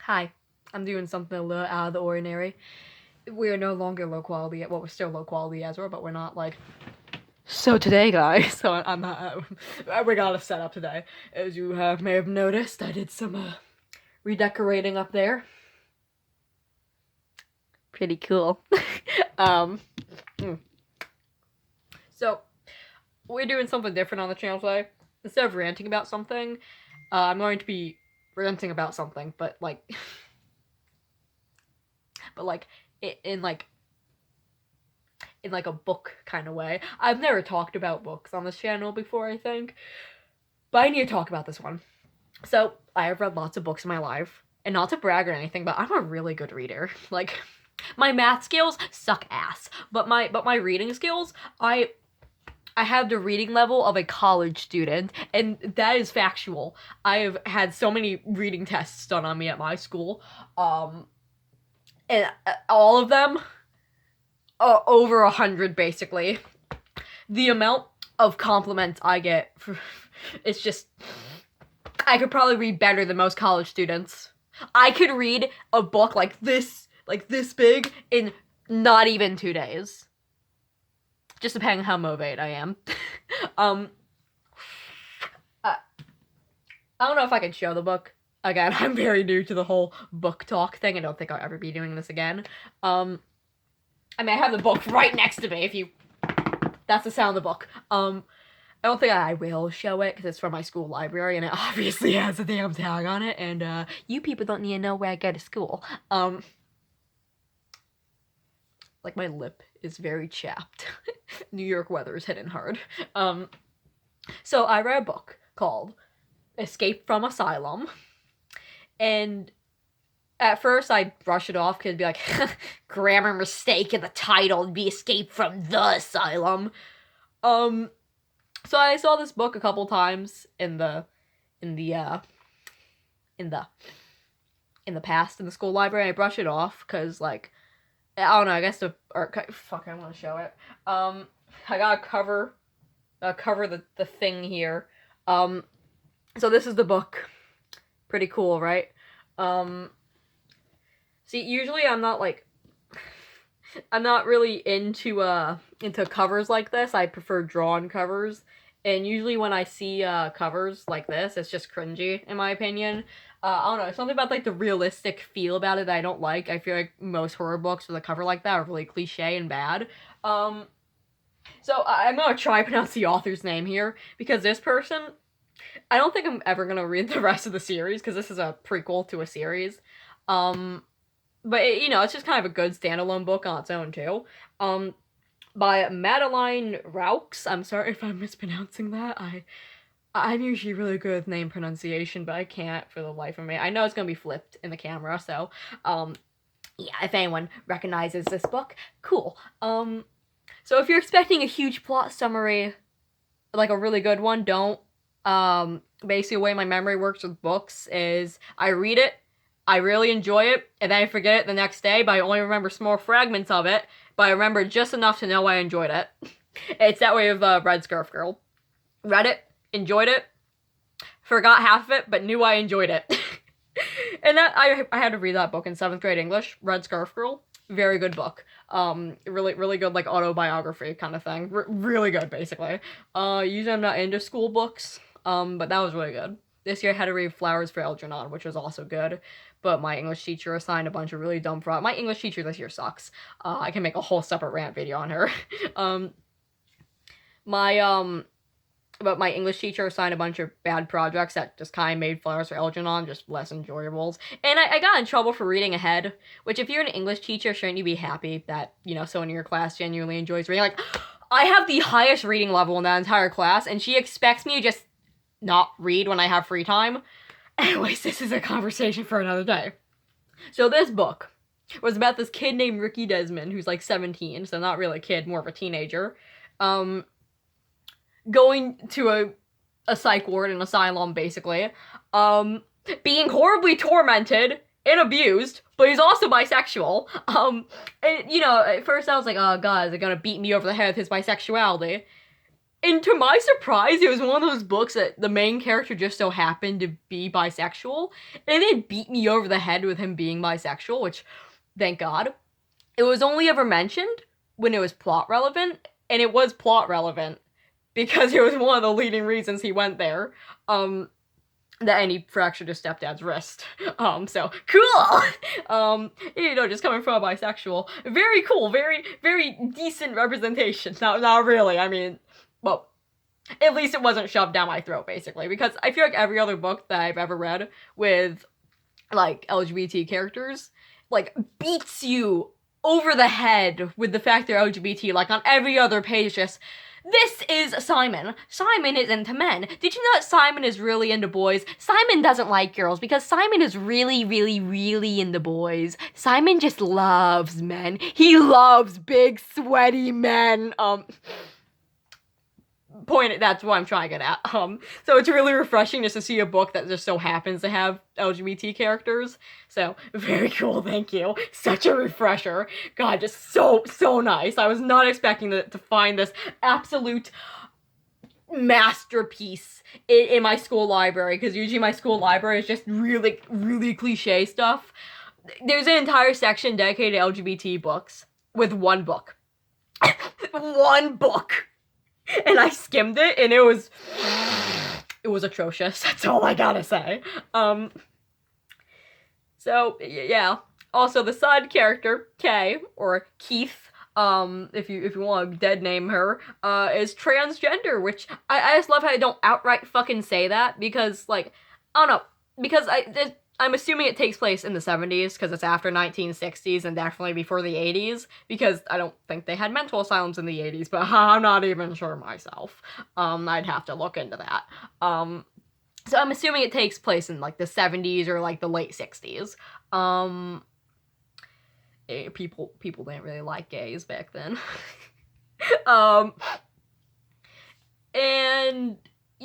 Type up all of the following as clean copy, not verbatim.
Hi, I'm doing something a little out of the ordinary. We are no longer low quality yet. Well, we're still low quality as well, but we're not like. So today, guys, I'm not. We got a setup today. As you may have noticed, I did some redecorating up there. Pretty cool. um, so we're doing something different on the channel today. Instead of ranting about something, I'm going to be ranting about something, but like, but like in like in like a book kind of way. I've never talked about books on this channel before, I think, but I need to talk about this one. So I have read lots of books in my life, and not to brag or anything, but I'm a really good reader. Like, my math skills suck ass, but my reading skills, I have the reading level of a college student, and that is factual. I have had so many reading tests done on me at my school, and all of them over 100 basically. The amount of compliments I get, it's just, I could probably read better than most college students. I could read a book like this big, in not even 2 days. Just depending on how motivated I am. I don't know if I can show the book. Again, I'm very new to the whole book talk thing. I don't think I'll ever be doing this again. I mean, I have the book right next to me. If you, that's the sound of the book. I don't think I will show it because it's from my school library and it obviously has a damn tag on it. And you people don't need to know where I go to school. Like my lip is very chapped. New York weather is hitting hard. So I read a book called Escape from Asylum, and at first I brushed it off because it'd be like grammar mistake in the title. It'd be Escape from the Asylum. So I saw this book a couple times in the past in the school library. I brushed it off because, like, I don't know. I guess fuck, I want to show it. I gotta cover the thing here. So this is the book. Pretty cool, right? See, usually I'm not really into covers like this. I prefer drawn covers. And usually when I see covers like this, it's just cringy, in my opinion. I don't know, something about like the realistic feel about it that I don't like. I feel like most horror books with a cover like that are really cliche and bad. So I'm gonna try to pronounce the author's name here, because this person, I don't think I'm ever gonna read the rest of the series, because this is a prequel to a series. But it's just kind of a good standalone book on its own too. By Madeline Raux. I'm sorry if I'm mispronouncing that. I'm usually really good with name pronunciation, but I can't for the life of me. I know it's gonna be flipped in the camera, so yeah, if anyone recognizes this book, cool. So if you're expecting a huge plot summary, like a really good one, don't. Basically the way my memory works with books is I read it, I really enjoy it, and then I forget it the next day, but I only remember small fragments of it, but I remember just enough to know I enjoyed it. It's that way with Red Scarf Girl. Read it, enjoyed it, forgot half of it, but knew I enjoyed it. And that I had to read that book in 7th grade English, Red Scarf Girl. Very good book. Really good, like, autobiography kind of thing. Really good, basically. Usually I'm not into school books, but that was really good. This year I had to read Flowers for Algernon, which was also good, but my English teacher assigned a bunch of really dumb my English teacher this year sucks. I can make a whole separate rant video on her. But my English teacher assigned a bunch of bad projects that just kind of made Flowers for Algernon just less enjoyables. And I got in trouble for reading ahead, which, if you're an English teacher, shouldn't you be happy that, someone in your class genuinely enjoys reading? Like, I have the highest reading level in that entire class, and she expects me to just not read when I have free time. Anyways, this is a conversation for another day. So this book was about this kid named Ricky Desmond, who's like 17, so not really a kid, more of a teenager, going to a psych ward, an asylum, basically, being horribly tormented and abused, but he's also bisexual. And, at first I was like, oh god, is it gonna beat me over the head with his bisexuality? And to my surprise, it was one of those books that the main character just so happened to be bisexual, and it beat me over the head with him being bisexual, which, thank God. It was only ever mentioned when it was plot relevant, and it was plot relevant, because it was one of the leading reasons he went there. And he fractured his stepdad's wrist. So cool! Just coming from a bisexual. Very cool, very, very decent representation. Not really, I mean, well, at least it wasn't shoved down my throat, basically, because I feel like every other book that I've ever read with, like, LGBT characters, like, beats you over the head with the fact they're LGBT, like, on every other page, just, this is Simon. Simon is into men. Did you know that Simon is really into boys? Simon doesn't like girls because Simon is really, really, really into boys. Simon just loves men. He loves big, sweaty men. That's what I'm trying to get at. So it's really refreshing just to see a book that just so happens to have LGBT characters. So, very cool, thank you. Such a refresher. God, just so nice. I was not expecting to find this absolute masterpiece in my school library, because usually my school library is just really, really cliche stuff. There's an entire section dedicated to LGBT books with one book. One book! And I skimmed it, and it was atrocious. That's all I gotta say. So, yeah. Also, the side character, Kay, or Keith, if you want to dead name her, is transgender, which I just love how they don't outright fucking say that, because, like, I don't know, because I'm assuming it takes place in the 70s, because it's after 1960s, and definitely before the 80s, because I don't think they had mental asylums in the 80s, but I'm not even sure myself. I'd have to look into that. So I'm assuming it takes place in, like, the 70s or, like, the late 60s. People didn't really like gays back then. And...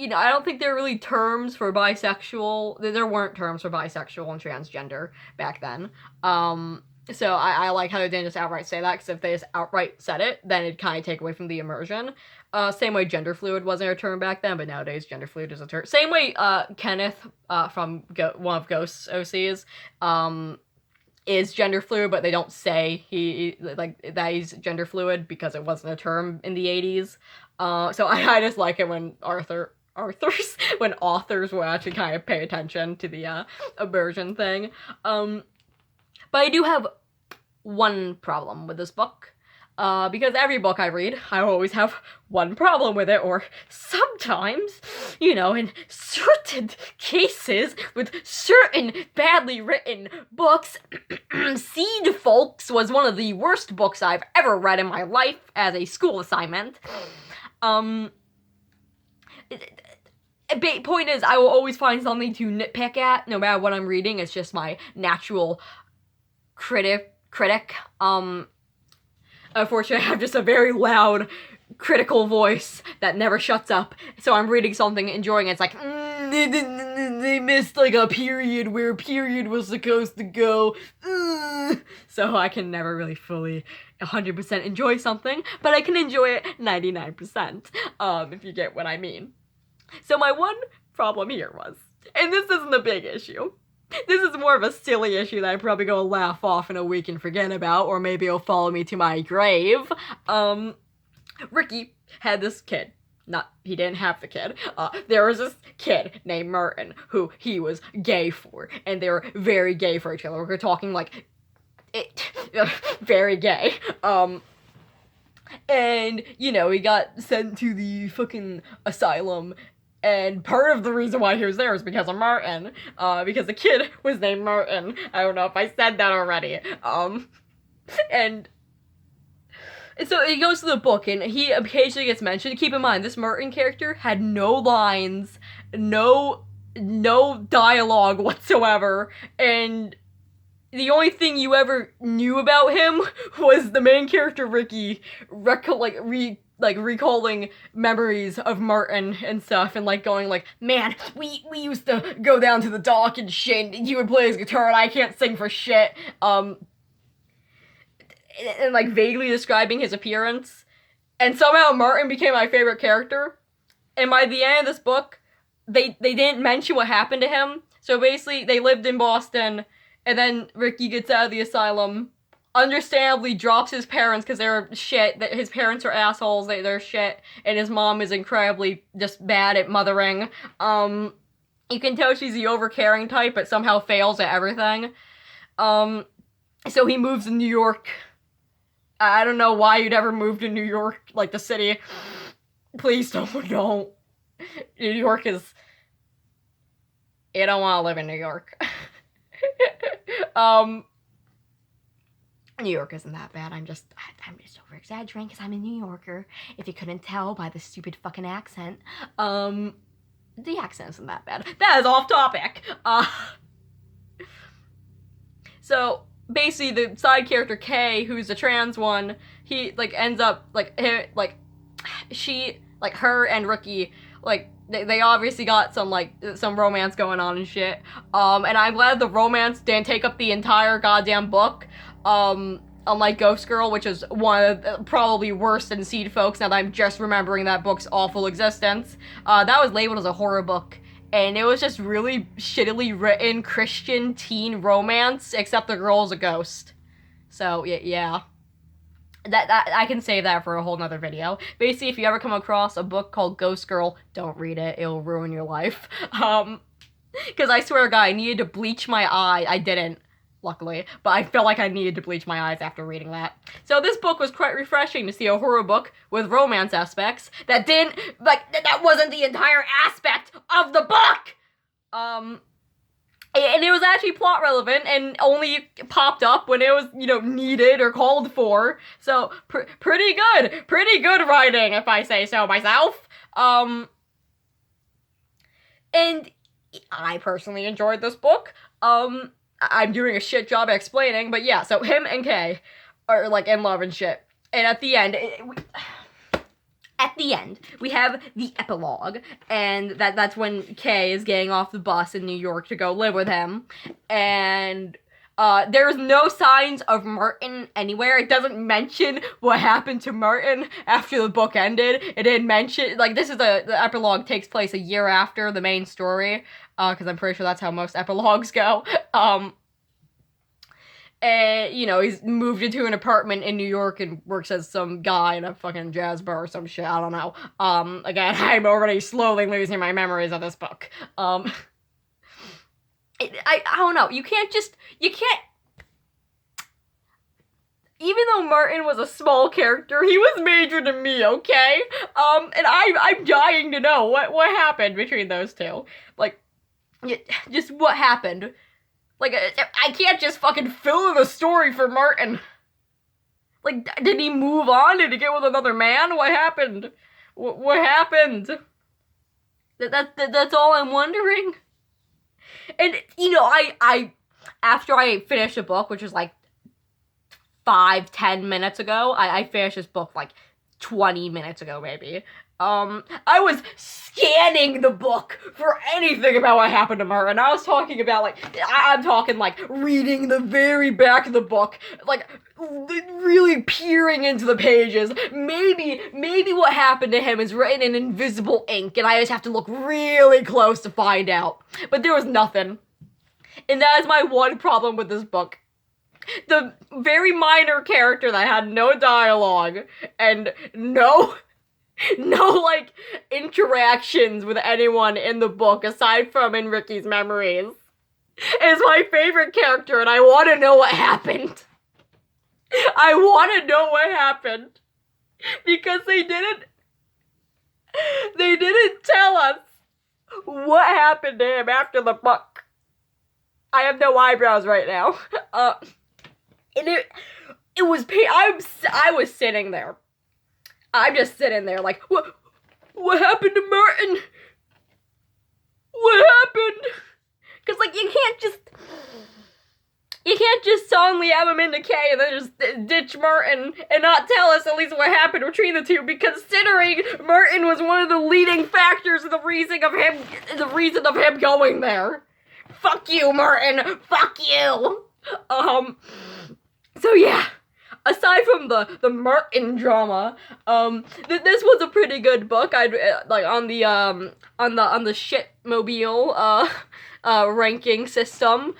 I don't think there were really terms for bisexual. There weren't terms for bisexual and transgender back then. So I like how they didn't just outright say that, because if they just outright said it, then it'd kind of take away from the immersion. Same way gender fluid wasn't a term back then, but nowadays gender fluid is a term. Same way Kenneth from one of Ghost's OCs is gender fluid, but they don't say that he's gender fluid because it wasn't a term in the 80s. So I just like it when when authors will actually kind of pay attention to the immersion thing. But I do have one problem with this book. Because every book I read, I always have one problem with it, or sometimes, in certain cases, with certain badly written books, Seed Folks was one of the worst books I've ever read in my life as a school assignment. Point is, I will always find something to nitpick at, no matter what I'm reading. It's just my natural critic. Unfortunately, I have just a very loud, critical voice that never shuts up. So I'm reading something, enjoying it. It's like, they missed, like, a period where period was supposed to go. So I can never really fully 100% enjoy something, but I can enjoy it 99%, if you get what I mean. So my one problem here was, and this isn't a big issue, this is more of a silly issue that I'm probably gonna laugh off in a week and forget about, or maybe it'll follow me to my grave. Ricky had this kid. He didn't have the kid. There was this kid named Merton who he was gay for, and they were very gay for each other. We're talking, like, very gay. And, he got sent to the fucking asylum, and part of the reason why he was there was because of Martin, because the kid was named Martin. I don't know if I said that already. And so he goes to the book, and he occasionally gets mentioned. Keep in mind, this Martin character had no lines, no dialogue whatsoever, and the only thing you ever knew about him was the main character, Ricky, recalling memories of Martin and stuff, and, like, going, like, man, we used to go down to the dock and shit, and he would play his guitar, and I can't sing for shit, and, like, vaguely describing his appearance, And somehow Martin became my favorite character. And by the end of this book, they didn't mention what happened to him. So basically, they lived in Boston, and then Ricky gets out of the asylum, understandably drops his parents because they're shit. His parents are assholes, they're shit, and his mom is incredibly just bad at mothering. You can tell she's the overcaring type, but somehow fails at everything. So he moves to New York. I don't know why you'd ever move to New York, like the city. Please don't. New York is... You don't want to live in New York. New York isn't that bad. I'm just over exaggerating because I'm a New Yorker. If you couldn't tell by the stupid fucking accent. The accent isn't that bad. That is off topic. So basically, the side character Kay, who's the trans one, he like ends up her and Rookie, like they obviously got some romance going on and shit. And I'm glad the romance didn't take up the entire goddamn book. Unlike Ghost Girl, which is one of the probably worst in Seed Folks, now that I'm just remembering that book's awful existence. That was labeled as a horror book, and it was just really shittily written Christian teen romance, except the girl's a ghost. So, yeah. That I can save that for a whole nother video. Basically, if you ever come across a book called Ghost Girl, don't read it. It'll ruin your life. Because I swear to God, I needed to bleach my eye. I didn't, luckily, but I felt like I needed to bleach my eyes after reading that. So this book was quite refreshing to see a horror book with romance aspects that that wasn't the entire aspect of the book! And it was actually plot relevant and only popped up when it was, needed or called for. So, pretty good writing, if I say so myself. And I personally enjoyed this book. I'm doing a shit job explaining, but yeah, so him and Kay are, in love and shit. And at the end, we have the epilogue, and that's when Kay is getting off the bus in New York to go live with him, and there's no signs of Martin anywhere. It doesn't mention what happened to Martin after the book ended. It didn't mention, the epilogue takes place a year after the main story, because I'm pretty sure that's how most epilogues go. And, he's moved into an apartment in New York and works as some guy in a fucking jazz bar or some shit, I don't know. Again, I'm already slowly losing my memories of this book. I don't know, you can't, even though Martin was a small character, he was major to me, okay? And I'm dying to know what happened between those two. Just what happened. I can't just fucking fill in the story for Martin. Did he move on? Did he get with another man? What happened? What happened? That's all I'm wondering. And, I after I finished the book, which was 5-10 minutes ago, I finished this book 20 minutes ago, maybe. I was scanning the book for anything about what happened to Martin. I was talking about, I'm talking, reading the very back of the book, really peering into the pages. Maybe what happened to him is written in invisible ink, and I just have to look really close to find out. But there was nothing. And that is my one problem with this book. The very minor character that had no dialogue, and no interactions with anyone in the book aside from in Ricky's memories is my favorite character, and I want to know what happened. I want to know what happened because they didn't tell us what happened to him after the book. I have no eyebrows right now. And it was I was sitting there. I'm just sitting there what happened to Martin? What happened? Because, you can't just suddenly have him into Kay and then just ditch Martin and not tell us at least what happened between the two, considering Martin was one of the leading factors of the reason of him going there. Fuck you, Martin! Fuck you! So yeah. aside from the Merton drama, this was a pretty good book. I'd like on the Shitmobile ranking system.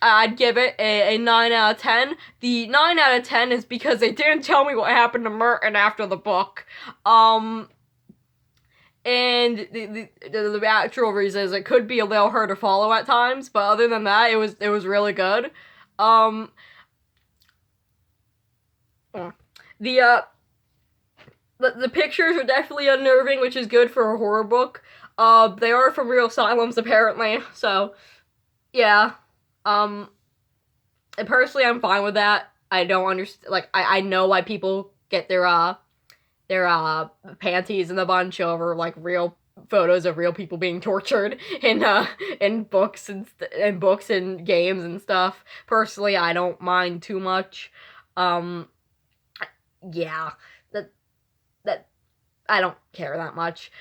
I'd give it a 9 out of 10. The 9 out of 10 is because they didn't tell me what happened to Merton after the book. And the actual reason is it could be a little hard to follow at times, but other than that, it was really good. The pictures are definitely unnerving, which is good for a horror book. They are from real asylums, apparently, so, yeah. And personally, I'm fine with that. I don't understand, like, I know why people get their panties in a bunch over, like, real photos of real people being tortured in books and games and stuff. Personally, I don't mind too much. Yeah, that I don't care that much.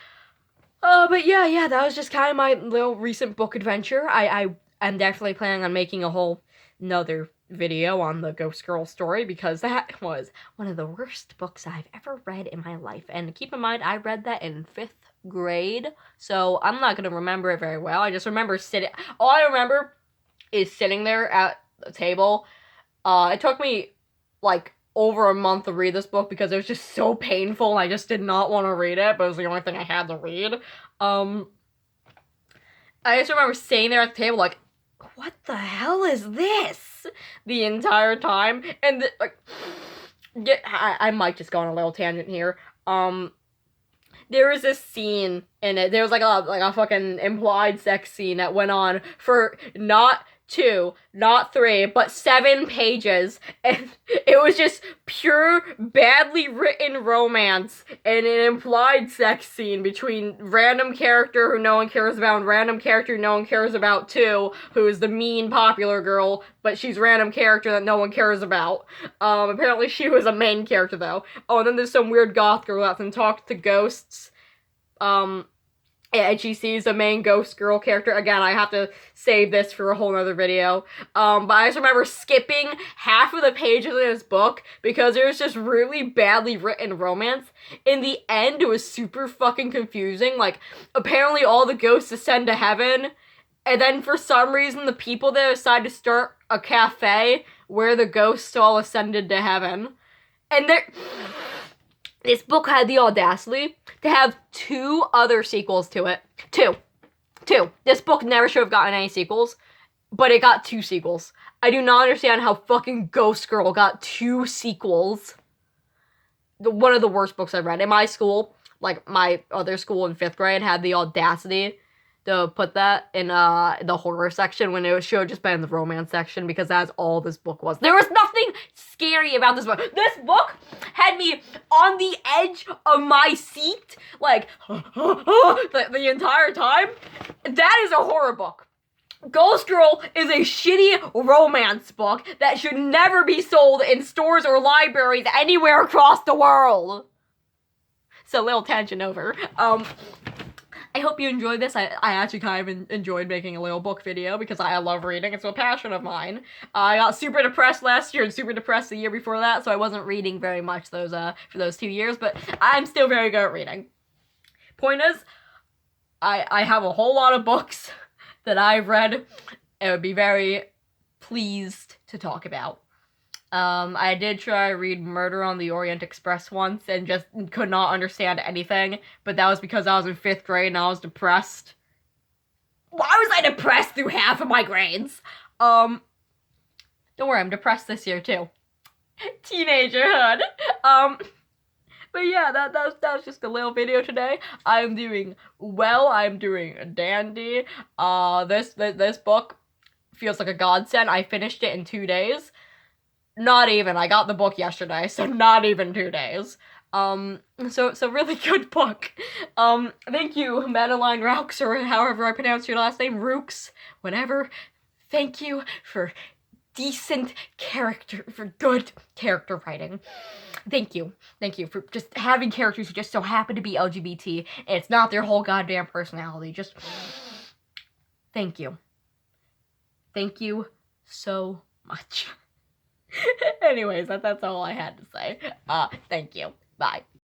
But yeah, that was just kind of my little recent book adventure. I'm definitely planning on making a whole another video on the Ghost Girl story, because that was one of the worst books I've ever read in my life. And keep in mind, I read that in 5th grade, so I'm not gonna remember it very well. I just remember all I remember is sitting there at the table. It took me, like, over a month to read this book because it was just so painful and I just did not want to read it, but it was the only thing I had to read. I just remember sitting there at the table like, what the hell is this? The entire time. And, I might just go on a little tangent here. There was this scene in it. There was like a fucking implied sex scene that went on for not 2, not 3, but 7 pages, and it was just pure, badly written romance and an implied sex scene between random character who no one cares about and random character no one cares about too, who is the mean popular girl, but she's random character that no one cares about. Apparently she was a main character though. Oh, and then there's some weird goth girl that can talk to ghosts. And she sees the main ghost girl character. Again, I have to save this for a whole nother video. But I just remember skipping half of the pages in this book because it was just really badly written romance. In the end, it was super fucking confusing. Like, apparently all the ghosts ascend to heaven, and then for some reason the people there decide to start a cafe where the ghosts all ascended to heaven. And this book had the audacity to have 2 other sequels to it. Two. This book never should have gotten any sequels, but it got 2 sequels. I do not understand how fucking Ghost Girl got 2 sequels. One of the worst books I've read. In my school, like my other school in 5th grade, had the audacity to put that in the horror section when it should have just been in the romance section, because that's all this book was. There was nothing scary about this book. This book had me on the edge of my seat, like, the entire time. That is a horror book. Ghost Girl is a shitty romance book that should never be sold in stores or libraries anywhere across the world. So, little tangent over. I hope you enjoyed this. I actually kind of enjoyed making a little book video because I love reading. It's a passion of mine. I got super depressed last year and super depressed the year before that, so I wasn't reading very much for those 2 years, but I'm still very good at reading. Point is, I have a whole lot of books that I've read and would be very pleased to talk about. I did try to read Murder on the Orient Express once and just could not understand anything, but that was because I was in 5th grade and I was depressed. Why was I depressed through half of my grades? Don't worry, I'm depressed this year too. Teenagerhood. But yeah, that was just a little video today. I'm doing well, I'm doing dandy. This book feels like a godsend. I finished it in 2 days. Not even. I got the book yesterday, so not even 2 days. So really good book. Thank you, Madeline Raux, or however I pronounce your last name, Rooks, whatever. Thank you for good character writing. Thank you for just having characters who just so happen to be LGBT, and it's not their whole goddamn personality. Just, thank you. Thank you so much. Anyways, that's all I had to say. Thank you. Bye.